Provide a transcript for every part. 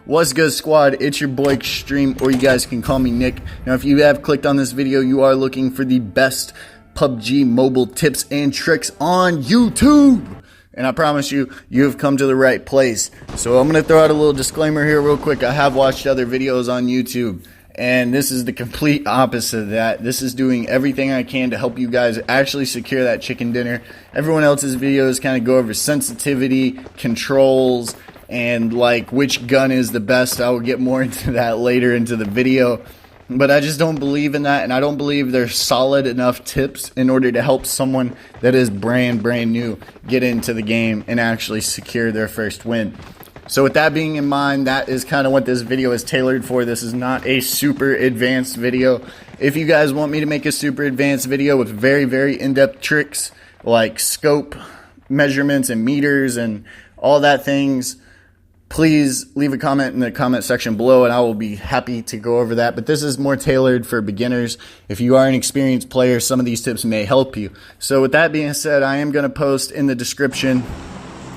What's good, squad? It's your boy Extreme, or you guys can call me Nick. Now, if you have clicked on this video, you are looking for the best PUBG mobile tips and tricks on YouTube. And I promise you, you have come to the right place. So I'm going to throw out a little disclaimer here real quick. I have watched other videos on YouTube, and this is the complete opposite of that. This is doing everything I can to help you guys actually secure that chicken dinner. Everyone else's videos kind of go over sensitivity, controls, and like which gun is the best. I will get more into that later into the video. But I just don't believe in that, and I don't believe they're solid enough tips in order to help someone that is brand new get into the game and actually secure their first win. So with that being in mind, that is kind of what this video is tailored for. This is not a super advanced video. If you guys want me to make a super advanced video with very in-depth tricks like scope measurements and meters and all that things, please leave a comment in the comment section below and I will be happy to go over that. But this is more tailored for beginners. If you are an experienced player, some of these tips may help you. So with that being said, I am going to post in the description.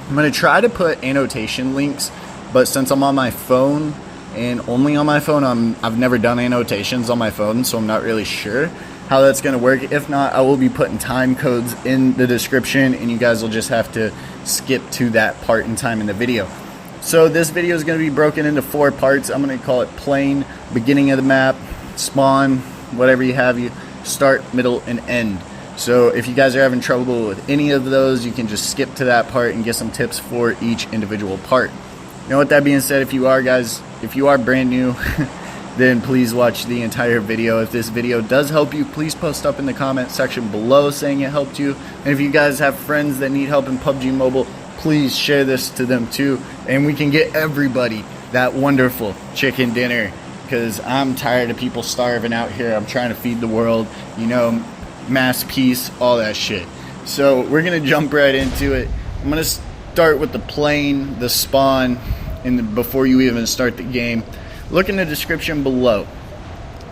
I'm going to try to put annotation links, but since I'm on my phone and only on my phone, I've never done annotations on my phone, so I'm not really sure how that's going to work. If not, I will be putting time codes in the description and you guys will just have to skip to that part in time in the video. So this video is going to be broken into 4 parts. I'm going to call it plain, beginning of the map, spawn, whatever you have, you start, middle, and end. So if you guys are having trouble with any of those, you can just skip to that part and get some tips for each individual part. Now with that being said, if you are brand new, then please watch the entire video. If this video does help you, please post up in the comment section below saying it helped you. And if you guys have friends that need help in PUBG Mobile, please share this to them too, and we can get everybody that wonderful chicken dinner, because I'm tired of people starving out here. I'm trying to feed the world, you know, mass peace, all that shit. So we're gonna jump right into it. I'm gonna start with the plane, the spawn, and before you even start the game, look in the description below.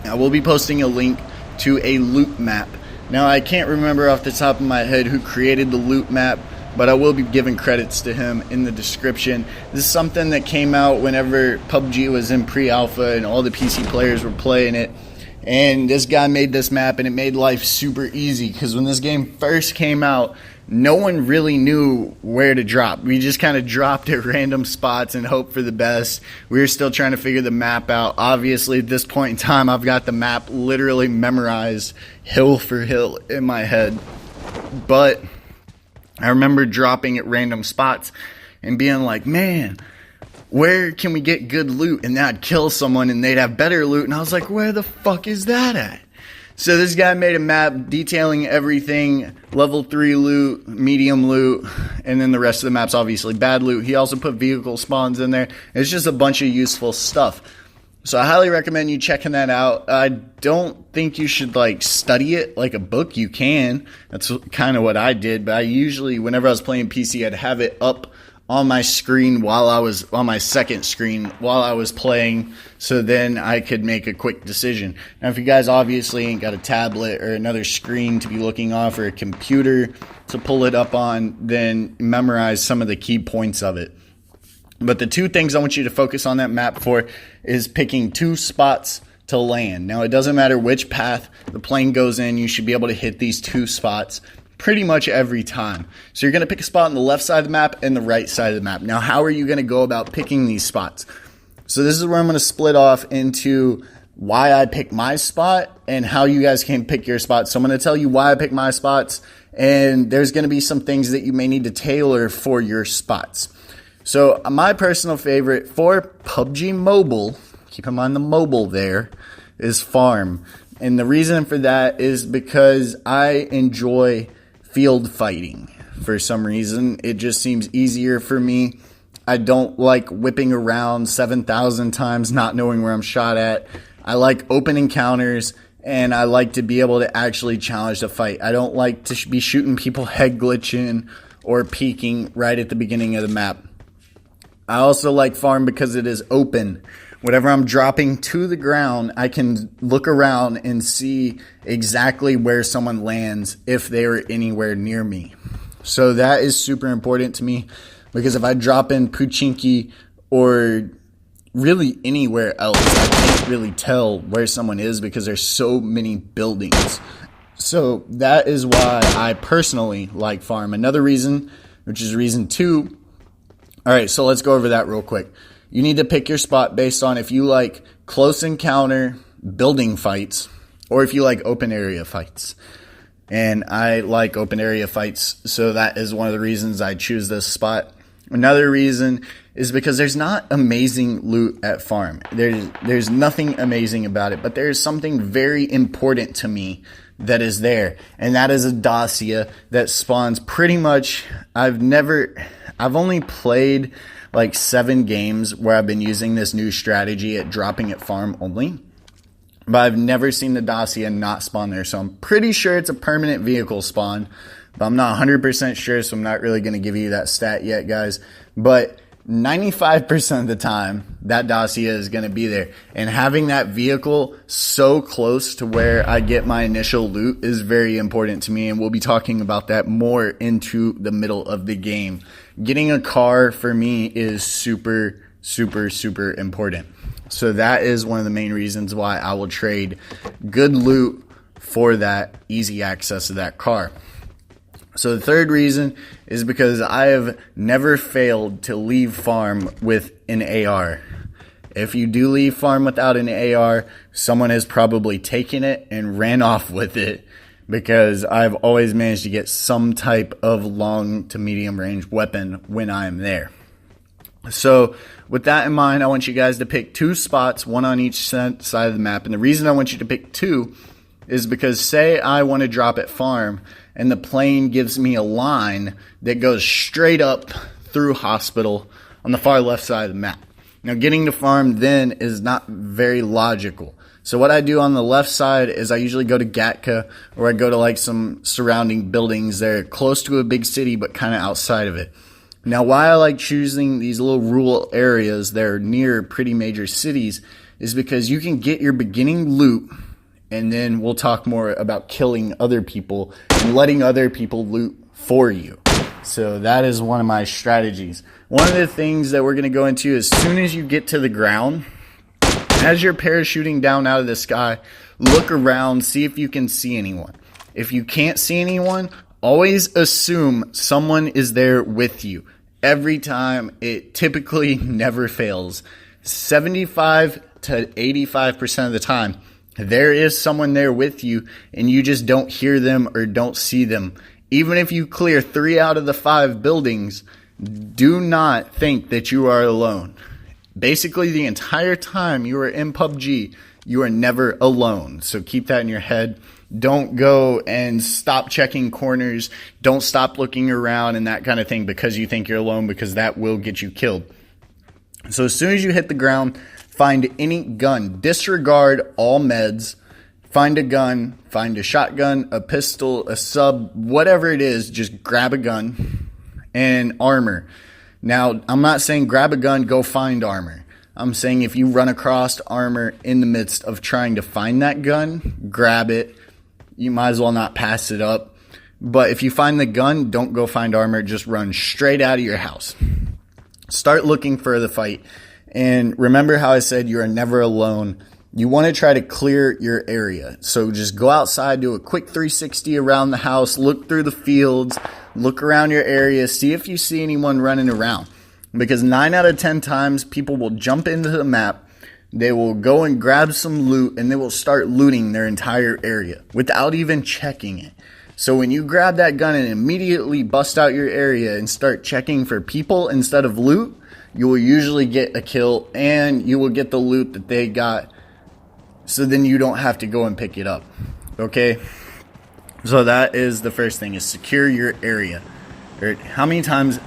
I will be posting a link to a loot map. Now I can't remember off the top of my head who created the loot map, but I will be giving credits to him in the description. This is something that came out whenever PUBG was in pre-alpha and all the PC players were playing it. And this guy made this map and it made life super easy, because when this game first came out, no one really knew where to drop. We just kind of dropped at random spots and hoped for the best. We were still trying to figure the map out. Obviously, at this point in time, I've got the map literally memorized hill for hill in my head. But I remember dropping at random spots and being like, man, where can we get good loot? And then I'd kill someone and they'd have better loot. And I was like, where the fuck is that at? So this guy made a map detailing everything, level 3 loot, medium loot, and then the rest of the map's obviously bad loot. He also put vehicle spawns in there. It's just a bunch of useful stuff. So I highly recommend you checking that out. I don't think you should like study it like a book. You can. That's kind of what I did. But I usually, whenever I was playing PC, I'd have it up on my screen while I was on my second screen while I was playing, so then I could make a quick decision. Now if you guys obviously ain't got a tablet or another screen to be looking off or a computer to pull it up on, then memorize some of the key points of it. But the 2 things I want you to focus on that map for is picking 2 spots to land. Now, it doesn't matter which path the plane goes in, you should be able to hit these 2 spots pretty much every time. So you're going to pick a spot on the left side of the map and the right side of the map. Now, how are you going to go about picking these spots? So this is where I'm going to split off into why I pick my spot and how you guys can pick your spot. So I'm going to tell you why I pick my spots, and there's going to be some things that you may need to tailor for your spots. So my personal favorite for PUBG Mobile, keep in mind the mobile there, is farm. And the reason for that is because I enjoy field fighting. For some reason, it just seems easier for me. I don't like whipping around 7,000 times not knowing where I'm shot at. I like open encounters, and I like to be able to actually challenge the fight. I don't like to be shooting people head glitching or peeking right at the beginning of the map. I also like farm because it is open. Whenever I'm dropping to the ground, I can look around and see exactly where someone lands if they are anywhere near me. So that is super important to me, because if I drop in Pubg or really anywhere else. I can't really tell where someone is because there's so many buildings. So that is why I personally like farm. Another reason, which is reason 2. All right, so let's go over that real quick. You need to pick your spot based on if you like close encounter building fights or if you like open area fights. And I like open area fights, so that is one of the reasons I choose this spot. Another reason is because there's not amazing loot at farm. There's nothing amazing about it, but there's something very important to me that is there, and that is a Dacia that spawns pretty much. I've only played like 7 games where I've been using this new strategy at dropping at farm only, but I've never seen the Dacia not spawn there, so I'm pretty sure it's a permanent vehicle spawn, but I'm not 100% sure, so I'm not really going to give you that stat yet, guys. But 95% of the time, that Dacia is going to be there. And having that vehicle so close to where I get my initial loot is very important to me, and we'll be talking about that more into the middle of the game. Getting a car for me is super, super, super important. So that is one of the main reasons why I will trade good loot for that easy access to that car. So the third reason is because I have never failed to leave farm with an AR. If you do leave farm without an AR, someone has probably taken it and ran off with it, because I've always managed to get some type of long to medium range weapon when I'm there. So with that in mind, I want you guys to pick 2 spots, one on each side of the map. And the reason I want you to pick 2 is because say I want to drop at farm and the plane gives me a line that goes straight up through hospital on the far left side of the map. Now getting to farm then is not very logical. So what I do on the left side is I usually go to Gatka, or I go to like some surrounding buildings that are close to a big city but kind of outside of it. Now why I like choosing these little rural areas that are near pretty major cities is because you can get your beginning loot, and then we'll talk more about killing other people and letting other people loot for you. So that is one of my strategies. One of the things that we're going to go into, as soon as you get to the ground, as you're parachuting down out of the sky, look around, see if you can see anyone. If you can't see anyone, always assume someone is there with you. Every time, it typically never fails. 75 to 85% of the time, there is someone there with you, and you just don't hear them or don't see them. Even if you clear 3 out of the 5 buildings, do not think that you are alone. Basically, the entire time you are in PUBG, you are never alone. So keep that in your head. Don't go and stop checking corners. Don't stop looking around and that kind of thing because you think you're alone, because that will get you killed. So as soon as you hit the ground, find any gun. Disregard all meds. Find a gun. Find a shotgun, a pistol, a sub, whatever it is. Just grab a gun and armor. Now, I'm not saying grab a gun, go find armor. I'm saying if you run across armor in the midst of trying to find that gun, grab it. You might as well not pass it up. But if you find the gun, don't go find armor. Just run straight out of your house. Start looking for the fight. And remember how I said you are never alone. You want to try to clear your area. So just go outside, do a quick 360 around the house, look through the fields, look around your area, see if you see anyone running around. Because 9 out of 10 times, people will jump into the map, they will go and grab some loot, and they will start looting their entire area without even checking it. So when you grab that gun and immediately bust out your area and start checking for people instead of loot, you will usually get a kill, and you will get the loot that they got. So then you don't have to go and pick it up. Okay? So that is the first thing, is secure your area. How many times,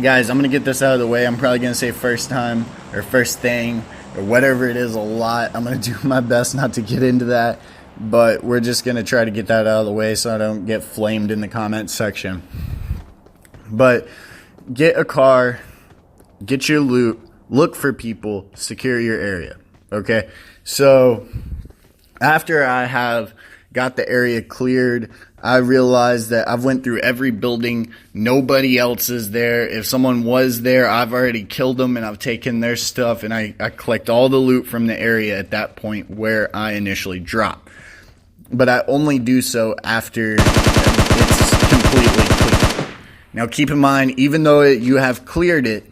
guys, I'm going to get this out of the way. I'm probably going to say first time or first thing or whatever it is a lot. I'm going to do my best not to get into that. But we're just going to try to get that out of the way so I don't get flamed in the comment section. But get a car, get your loot, look for people, secure your area. Okay? So after I have got the area cleared. I realized that I've went through every building. Nobody else is there. If someone was there, I've already killed them and I've taken their stuff, and I collect all the loot from the area at that point where I initially drop. But I only do so after it's completely clear. Now keep in mind, even though you have cleared it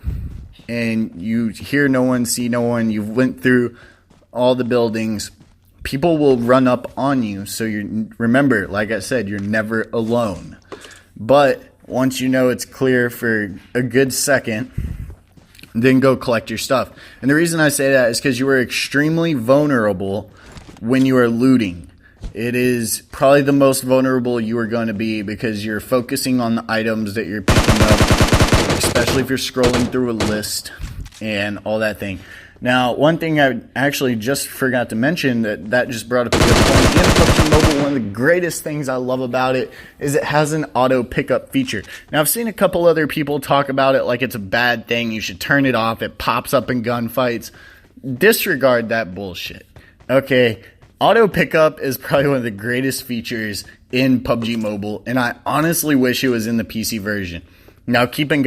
and you hear no one, see no one, you've went through all the buildings, people will run up on you. So you remember, like I said, you're never alone. But once you know it's clear for a good second, then go collect your stuff. And the reason I say that is because you are extremely vulnerable when you are looting. It is probably the most vulnerable you are going to be because you're focusing on the items that you're picking up, especially if you're scrolling through a list and all that thing. Now, one thing I actually just forgot to mention that just brought up a good point. In Pubg Mobile, one of the greatest things I love about it is it has an auto pickup feature. Now, I've seen a couple other people talk about it like it's a bad thing. You should turn it off. It pops up in gunfights. Disregard that bullshit. Okay, auto pickup is probably one of the greatest features in Pubg Mobile, and I honestly wish it was in the PC version. Now, keep in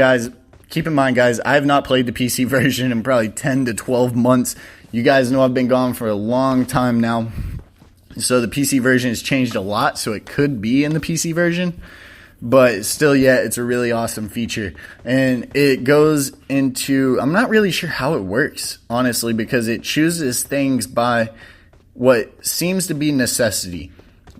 mind, guys, I have not played the PC version in probably 10 to 12 months. You guys know I've been gone for a long time now. So the PC version has changed a lot, so it could be in the PC version. But still, yeah, it's a really awesome feature. And it goes into, I'm not really sure how it works, honestly, because it chooses things by what seems to be necessity.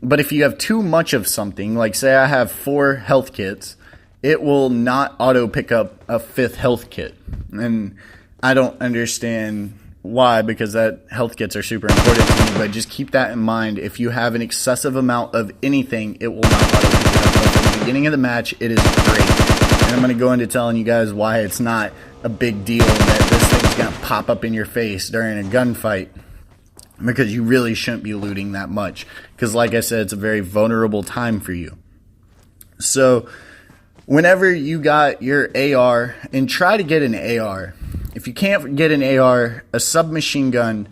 But if you have too much of something, like say I have 4 health kits, it will not auto pick up a 5th health kit. And I don't understand why, because that health kits are super important to me, but just keep that in mind. If you have an excessive amount of anything, it will not auto pick it up. But at the beginning of the match, it is great. And I'm going to go into telling you guys why it's not a big deal that this thing's going to pop up in your face during a gunfight, because you really shouldn't be looting that much. Because like I said, it's a very vulnerable time for you. So whenever you got your AR, and try to get an AR. If you can't get an AR, a submachine gun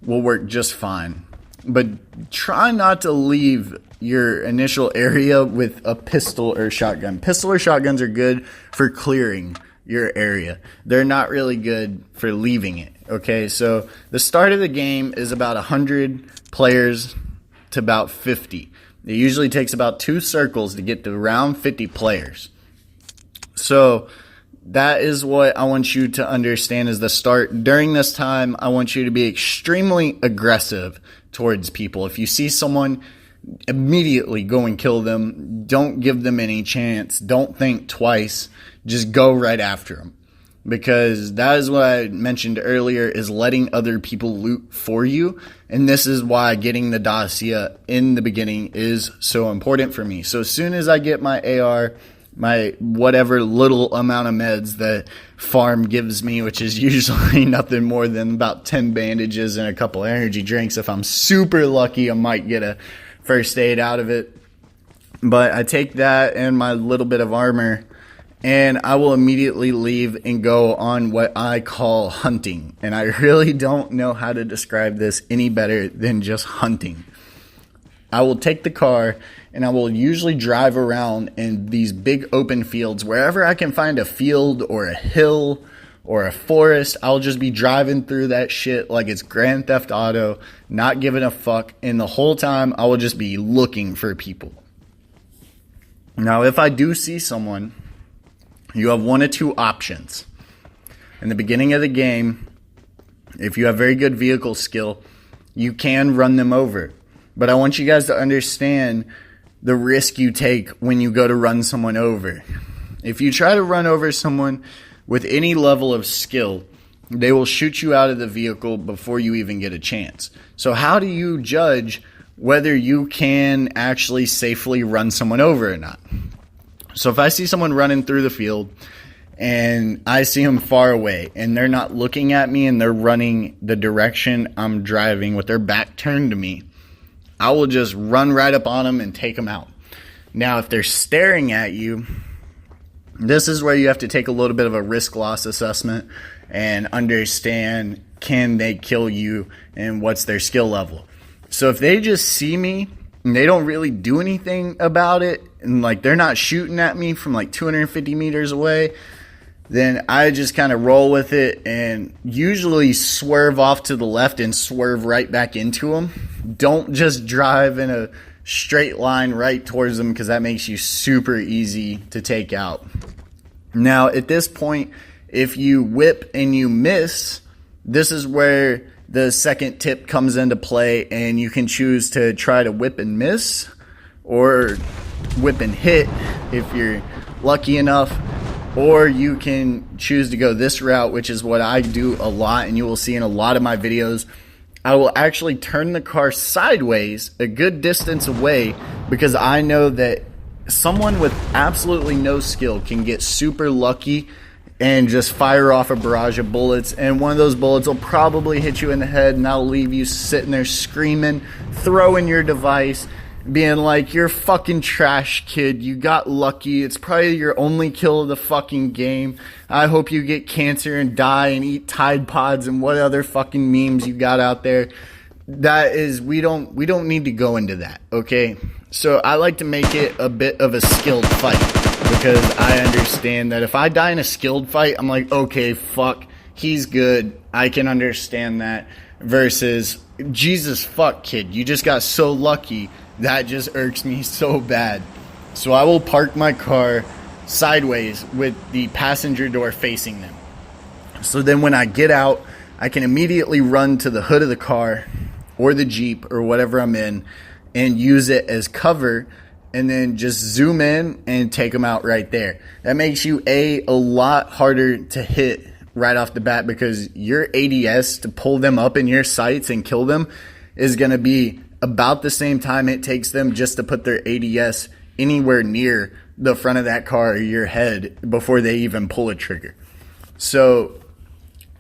will work just fine. But try not to leave your initial area with a pistol or shotgun. Pistol or shotguns are good for clearing your area. They're not really good for leaving it. Okay, so the start of the game is about 100 players to about 50. It usually takes about 2 circles to get to around 50 players. So that is what I want you to understand is the start. During this time, I want you to be extremely aggressive towards people. If you see someone, immediately go and kill them. Don't give them any chance. Don't think twice. Just go right after them. Because that is what I mentioned earlier, is letting other people loot for you. And this is why getting the dossier in the beginning is so important for me. So as soon as I get my AR, my whatever little amount of meds that farm gives me, which is usually nothing more than about 10 bandages and a couple energy drinks. If I'm super lucky, I might get a first aid out of it. But I take that and my little bit of armor, and I will immediately leave and go on what I call hunting. And I really don't know how to describe this any better than just hunting. I will take the car and I will usually drive around in these big open fields. Wherever I can find a field or a hill or a forest, I'll just be driving through that shit like it's Grand Theft Auto, not giving a fuck. And the whole time I will just be looking for people. Now, if I do see someone, you have one of 2 options. In the beginning of the game, if you have very good vehicle skill, you can run them over. But I want you guys to understand the risk you take when you go to run someone over. If you try to run over someone with any level of skill, they will shoot you out of the vehicle before you even get a chance. So how do you judge whether you can actually safely run someone over or not? So if I see someone running through the field and I see them far away and they're not looking at me and they're running the direction I'm driving with their back turned to me, I will just run right up on them and take them out. Now, if they're staring at you, this is where you have to take a little bit of a risk loss assessment and understand, can they kill you and what's their skill level. So if they just see me and they don't really do anything about it, and like they're not shooting at me from like 250 meters away, then I just kind of roll with it and usually swerve off to the left and swerve right back into them. Don't just drive in a straight line right towards them, because that makes you super easy to take out. Now, at this point, if you whip and you miss, this is where the second tip comes into play, and you can choose to try to whip and miss or whip and hit if you're lucky enough, or you can choose to go this route, which is what I do a lot, and you will see in a lot of my videos. I will actually turn the car sideways a good distance away, because I know that someone with absolutely no skill can get super lucky and just fire off a barrage of bullets, and one of those bullets will probably hit you in the head, and that'll leave you sitting there screaming, throwing your device, being like, you're fucking trash, kid, you got lucky, it's probably your only kill of the fucking game, I hope you get cancer and die and eat Tide Pods and what other fucking memes you got out there. That is, we don't need to go into that, okay? So I like to make it a bit of a skilled fight, because I understand that if I die in a skilled fight, I'm like, okay, fuck, he's good, I can understand that, versus, Jesus fuck, kid, you just got so lucky. That just irks me so bad. So I will park my car sideways with the passenger door facing them. So then when I get out, I can immediately run to the hood of the car or the Jeep or whatever I'm in and use it as cover, and then just zoom in and take them out right there. That makes you a lot harder to hit right off the bat, because your ADS to pull them up in your sights and kill them is going to be about the same time it takes them just to put their ADS anywhere near the front of that car or your head before they even pull a trigger. So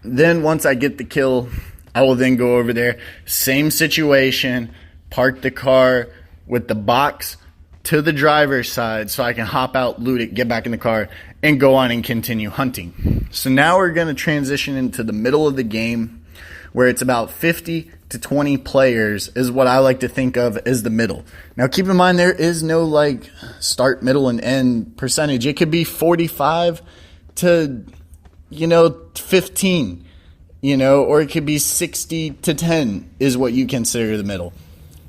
then once I get the kill, I will then go over there, same situation, park the car with the box to the driver's side so I can hop out, loot it, get back in the car, and go on and continue hunting. So now we're going to transition into the middle of the game, where it's about 50 to 20 players is what I like to think of as the middle. Now keep in mind, there is no like start, middle, and end percentage. It could be 45 to 15, or it could be 60 to 10 is what you consider the middle.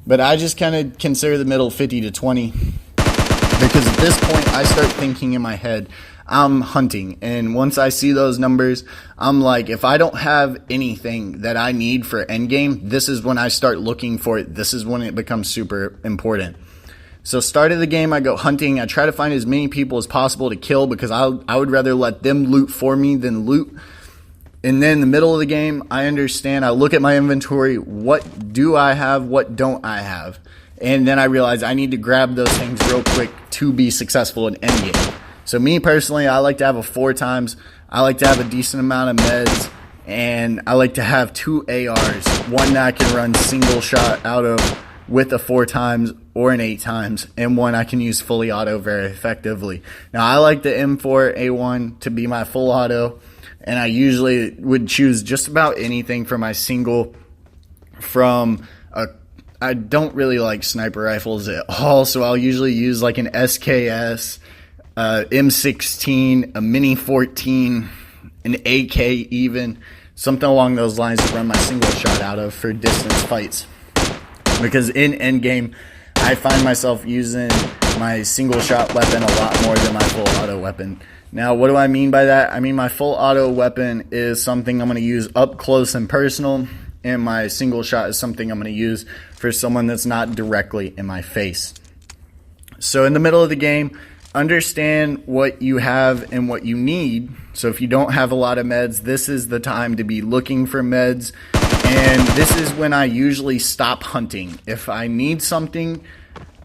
But I just kind of consider the middle 50 to 20, because at this point I start thinking in my head, I'm hunting, and once I see those numbers, I'm like, if I don't have anything that I need for endgame, this is when I start looking for it. This is when it becomes super important. So start of the game, I go hunting. I try to find as many people as possible to kill, because I would rather let them loot for me than loot. And then in the middle of the game, I understand, I look at my inventory, what do I have, what don't I have? And then I realize I need to grab those things real quick to be successful in endgame. So me personally, I like to have a 4x. I like to have a decent amount of meds, and I like to have 2 ARs, one that I can run single shot out of with a 4x or an 8x, and one I can use fully auto very effectively. Now I like the M4A1 to be my full auto, and I usually would choose just about anything for my single from I don't really like sniper rifles at all, so I'll usually use like an SKS, M16, a Mini 14, an AK even, something along those lines to run my single shot out of for distance fights. Because in endgame, I find myself using my single shot weapon a lot more than my full auto weapon. Now, what do I mean by that? I mean my full auto weapon is something I'm going to use up close and personal, and my single shot is something I'm going to use for someone that's not directly in my face. So in the middle of the game, understand what you have and what you need. So if you don't have a lot of meds, this is the time to be looking for meds. And this is when I usually stop hunting. If I need something,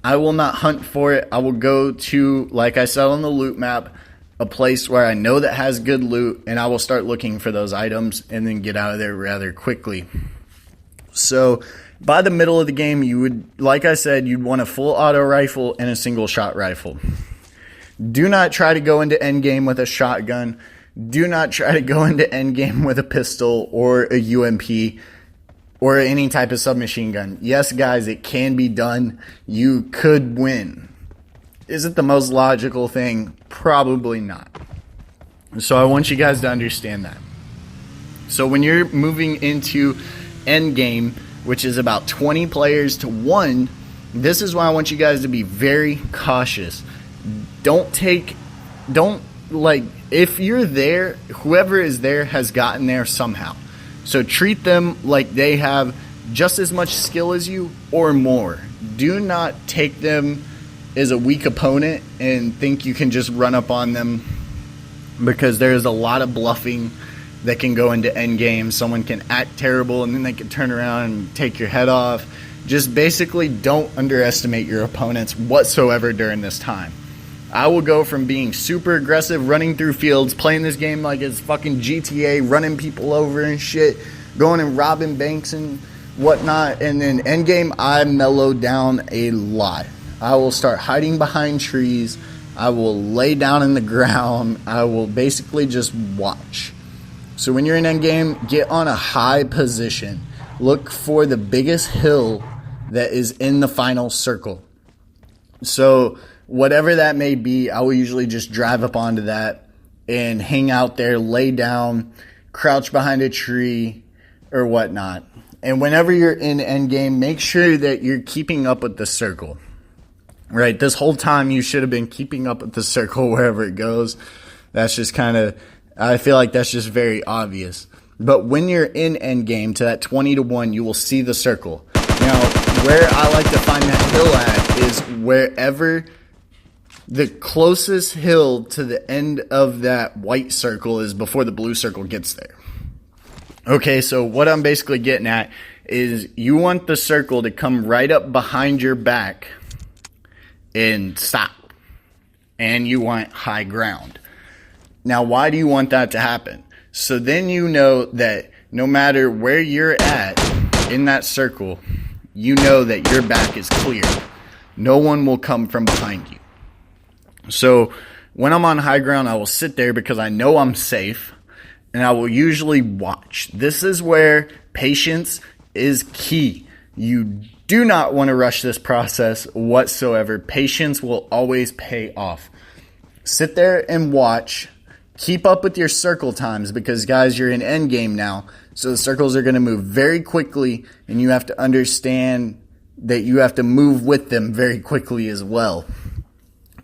I will not hunt for it. I will go to, like I said on the loot map, a place where I know that has good loot, and I will start looking for those items and then get out of there rather quickly. So by the middle of the game, you would, like I said, you'd want a full auto rifle and a single shot rifle. Do not try to go into endgame with a shotgun. Do not try to go into endgame with a pistol or a UMP or any type of submachine gun. Yes, guys, it can be done. You could win. Is it the most logical thing? Probably not. So I want you guys to understand that. So when you're moving into endgame, which is about 20 players to 1, this is why I want you guys to be very cautious. If you're there, whoever is there has gotten there somehow. So treat them like they have just as much skill as you or more. Do not take them as a weak opponent and think you can just run up on them, because there's a lot of bluffing that can go into endgame. Someone can act terrible and then they can turn around and take your head off. Just basically don't underestimate your opponents whatsoever during this time. I will go from being super aggressive, running through fields, playing this game like it's fucking GTA, running people over and shit, going and robbing banks and whatnot, and then endgame, I mellowed down a lot. I will start hiding behind trees. I will lay down in the ground. I will basically just watch. So when you're in endgame, get on a high position. Look for the biggest hill that is in the final circle. So whatever that may be, I will usually just drive up onto that and hang out there, lay down, crouch behind a tree or whatnot. And whenever you're in endgame, make sure that you're keeping up with the circle. Right, this whole time you should have been keeping up with the circle wherever it goes. That's just kind of, I feel like that's just very obvious. But when you're in endgame to that 20 to 1, you will see the circle. Now, where I like to find that hill at is wherever the closest hill to the end of that white circle is before the blue circle gets there. Okay, so what I'm basically getting at is you want the circle to come right up behind your back and stop. And you want high ground. Now, why do you want that to happen? So then you know that no matter where you're at in that circle, you know that your back is clear. No one will come from behind you. So when I'm on high ground, I will sit there because I know I'm safe, and I will usually watch. This is where patience is key. You do not want to rush this process whatsoever. Patience will always pay off. Sit there and watch. Keep up with your circle times because, guys, you're in endgame now. So the circles are going to move very quickly, and you have to understand that you have to move with them very quickly as well.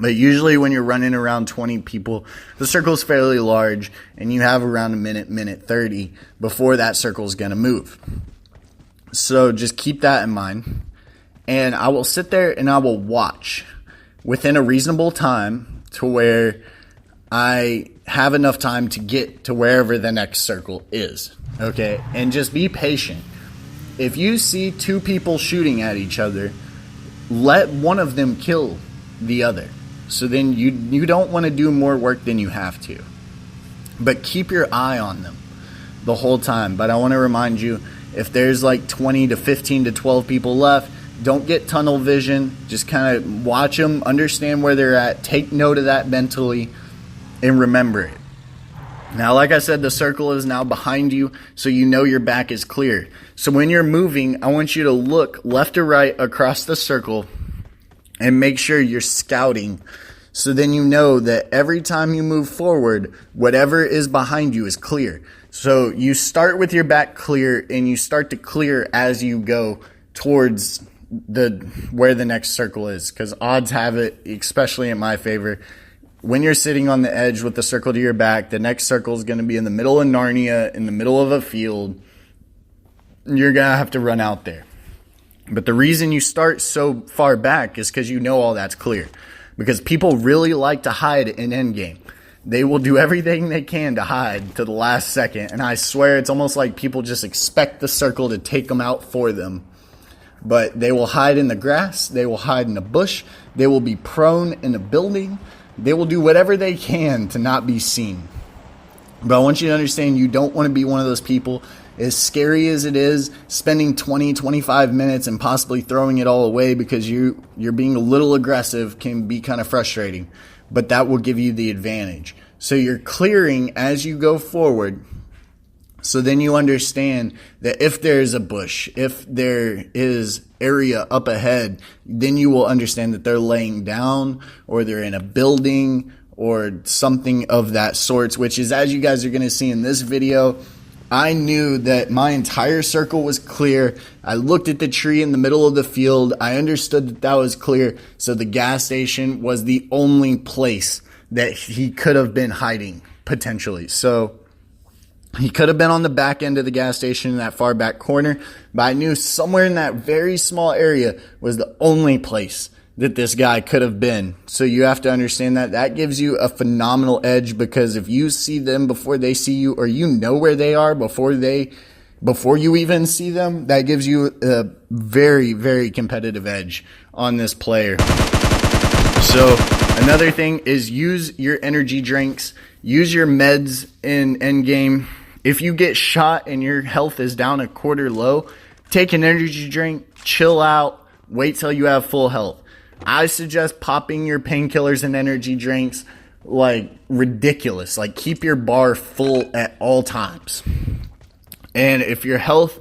But usually when you're running around 20 people, the circle is fairly large, and you have around a minute 30 before that circle is going to move. So just keep that in mind. And I will sit there and I will watch within a reasonable time to where I have enough time to get to wherever the next circle is. Okay? And just be patient. If you see two people shooting at each other, let one of them kill the other. So then you don't want to do more work than you have to. But keep your eye on them the whole time. But I want to remind you, if there's like 20 to 15 to 12 people left, don't get tunnel vision. Just kind of watch them, understand where they're at, take note of that mentally, and remember it. Now, like I said, the circle is now behind you, so you know your back is clear. So when you're moving, I want you to look left or right across the circle and make sure you're scouting. So then you know that every time you move forward, whatever is behind you is clear. So you start with your back clear, and you start to clear as you go towards where the next circle is. Because odds have it, especially in my favor, when you're sitting on the edge with the circle to your back, the next circle is going to be in the middle of Narnia, in the middle of a field. You're going to have to run out there. But the reason you start so far back is because you know all that's clear. Because people really like to hide in endgame. They will do everything they can to hide to the last second. And I swear it's almost like people just expect the circle to take them out for them. But they will hide in the grass. They will hide in a bush. They will be prone in a building. They will do whatever they can to not be seen. But I want you to understand, you don't want to be one of those people, as scary as it is, spending 20, 25 minutes and possibly throwing it all away because you're being a little aggressive can be kind of frustrating. But that will give you the advantage. So you're clearing as you go forward. So then you understand that if there's a bush, if there is area up ahead, then you will understand that they're laying down or they're in a building or something of that sort, which is, as you guys are going to see in this video, I knew that my entire circle was clear. I looked at the tree in the middle of the field. I understood that that was clear. So the gas station was the only place that he could have been hiding potentially. So he could have been on the back end of the gas station in that far back corner, but I knew somewhere in that very small area was the only place that this guy could have been. So you have to understand that that gives you a phenomenal edge, because if you see them before they see you, or you know where they are before you even see them, that gives you a very, very competitive edge on this player. So another thing is use your energy drinks, use your meds in endgame. If you get shot and your health is down a quarter low, take an energy drink, chill out, wait till you have full health. I suggest popping your painkillers and energy drinks like ridiculous. Like, keep your bar full at all times. And if your health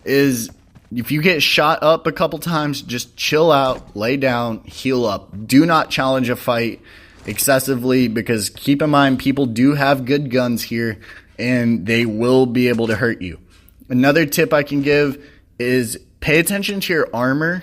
is, if you get shot up a couple times, just chill out, lay down, heal up. Do not challenge a fight excessively, because keep in mind, people do have good guns here and they will be able to hurt you. Another tip I can give is pay attention to your armor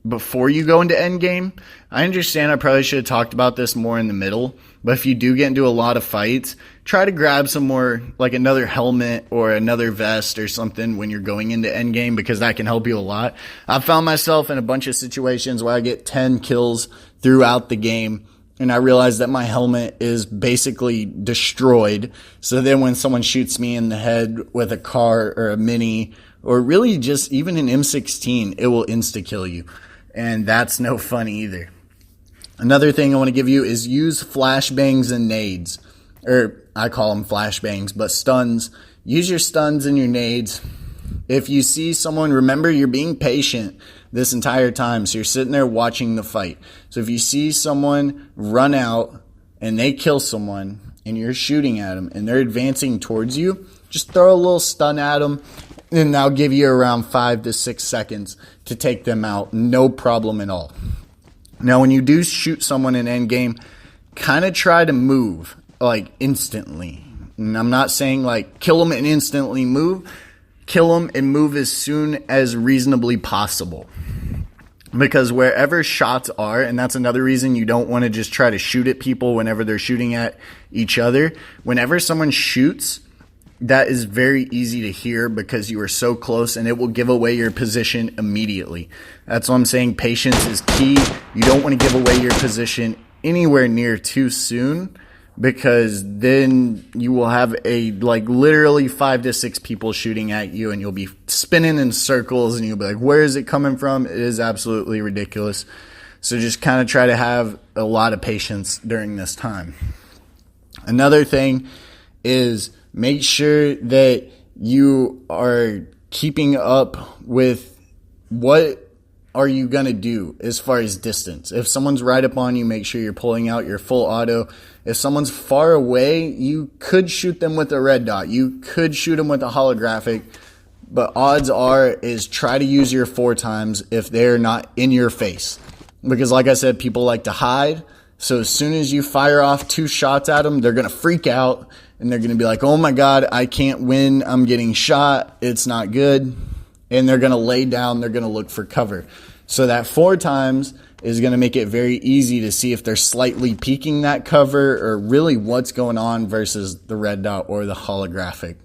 before you go into endgame. I understand I probably should have talked about this more in the middle, but if you do get into a lot of fights, try to grab some more, like another helmet or another vest or something when you're going into endgame, because that can help you a lot. I've found myself in a bunch of situations where I get 10 kills throughout the game, and I realize that my helmet is basically destroyed. So then when someone shoots me in the head with a car or a mini, or really just even an M16, it will insta-kill you. And that's no fun either. Another thing I want to give you is use flashbangs and nades. Or I call them flashbangs, but stuns. Use your stuns and your nades. If you see someone, remember, you're being patient this entire time. So you're sitting there watching the fight. So if you see someone run out and they kill someone and you're shooting at them and they're advancing towards you, just throw a little stun at them, and that'll give you around 5 to 6 seconds to take them out. No problem at all. Now, when you do shoot someone in endgame, kind of try to move like instantly. And I'm not saying like kill them and instantly move. Kill them and move as soon as reasonably possible. Because wherever shots are, and that's another reason you don't want to just try to shoot at people whenever they're shooting at each other. Whenever someone shoots, that is very easy to hear because you are so close, and it will give away your position immediately. That's why I'm saying patience is key. You don't want to give away your position anywhere near too soon, because then you will have literally 5 to 6 people shooting at you, and you'll be spinning in circles, and you'll be like, where is it coming from? It is absolutely ridiculous. So just kind of try to have a lot of patience during this time. Another thing is make sure that you are keeping up with what are you going to do as far as distance. If someone's right up on you, make sure you're pulling out your full auto. If someone's far away, you could shoot them with a red dot. You could shoot them with a holographic. But odds are is try to use your 4 times if they're not in your face. Because like I said, people like to hide. So as soon as you fire off 2 shots at them, they're going to freak out. And they're going to be like, oh my God, I can't win. I'm getting shot. It's not good. And they're going to lay down. They're going to look for cover. So that 4 times is going to make it very easy to see if they're slightly peeking that cover or really what's going on versus the red dot or the holographic.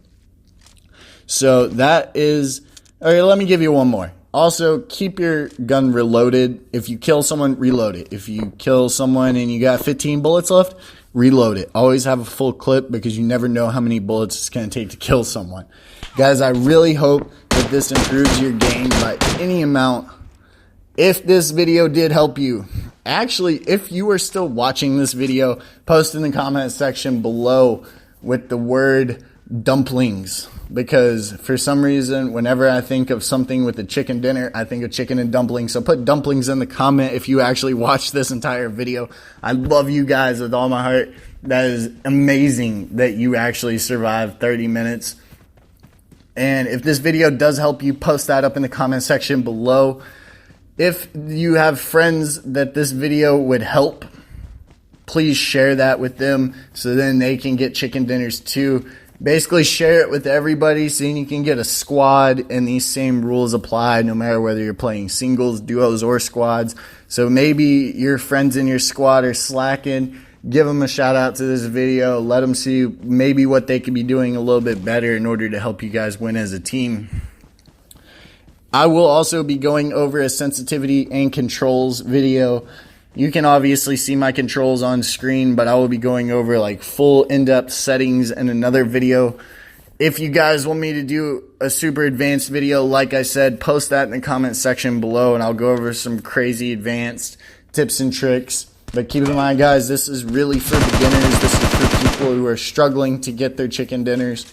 So that is, all right, let me give you one more. Also, keep your gun reloaded. If you kill someone, reload it. If you kill someone and you got 15 bullets left, reload it. Always have a full clip, because you never know how many bullets it's going to take to kill someone. Guys, I really hope that this improves your game by any amount. If this video did help you, actually, if you are still watching this video, post in the comment section below with the word dumplings, because for some reason, whenever I think of something with a chicken dinner, I think of chicken and dumplings. So put dumplings in the comment if you actually watched this entire video. I love you guys with all my heart. That is amazing that you actually survived 30 minutes. And if this video does help you, post that up in the comment section below. If you have friends that this video would help, please share that with them so then they can get chicken dinners too. Basically share it with everybody so you can get a squad, and these same rules apply no matter whether you're playing singles, duos, or squads. So maybe your friends in your squad are slacking. Give them a shout out to this video. Let them see maybe what they could be doing a little bit better in order to help you guys win as a team. I will also be going over a sensitivity and controls video. You can obviously see my controls on screen, but I will be going over like full in-depth settings in another video. If you guys want me to do a super advanced video, like I said, post that in the comment section below and I'll go over some crazy advanced tips and tricks. But keep in mind, guys, this is really for beginners. This is for people who are struggling to get their chicken dinners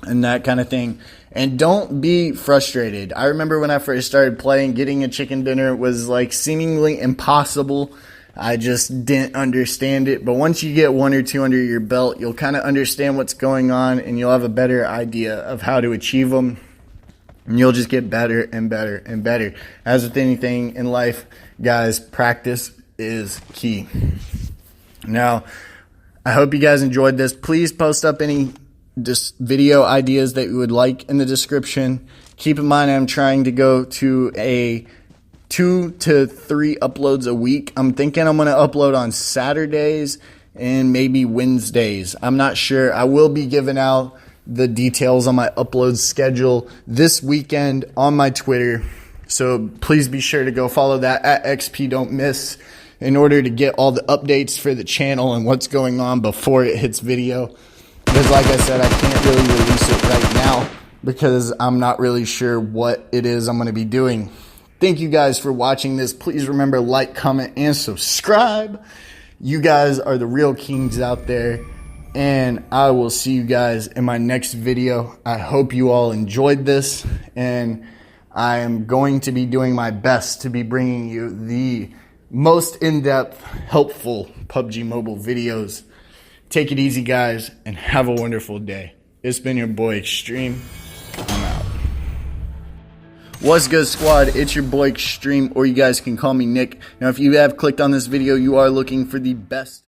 and that kind of thing. And don't be frustrated. I remember when I first started playing, getting a chicken dinner was like seemingly impossible. I just didn't understand it. But once you get one or two under your belt, you'll kind of understand what's going on and you'll have a better idea of how to achieve them. And you'll just get better and better and better. As with anything in life, guys, practice is key. Now, I hope you guys enjoyed this. Please post up any just video ideas that you would like in the description. Keep in mind, I'm trying to go to a 2 to 3 uploads a week. I'm thinking I'm going to upload on Saturdays and maybe Wednesdays. I'm not sure. I will be giving out the details on my upload schedule this weekend on my Twitter. So please be sure to go follow that at XP Don't Miss in order to get all the updates for the channel and what's going on before it hits video. Because like I said, I can't really release it right now because I'm not really sure what it is I'm going to be doing. Thank you guys for watching this. Please remember, like, comment, and subscribe. You guys are the real kings out there. And I will see you guys in my next video. I hope you all enjoyed this. And I am going to be doing my best to be bringing you the most in-depth, helpful PUBG Mobile videos. Take it easy, guys, and have a wonderful day. It's been your boy Extreme. I'm out. What's good, squad? It's your boy Extreme, or you guys can call me Nick. Now, if you have clicked on this video, you are looking for the best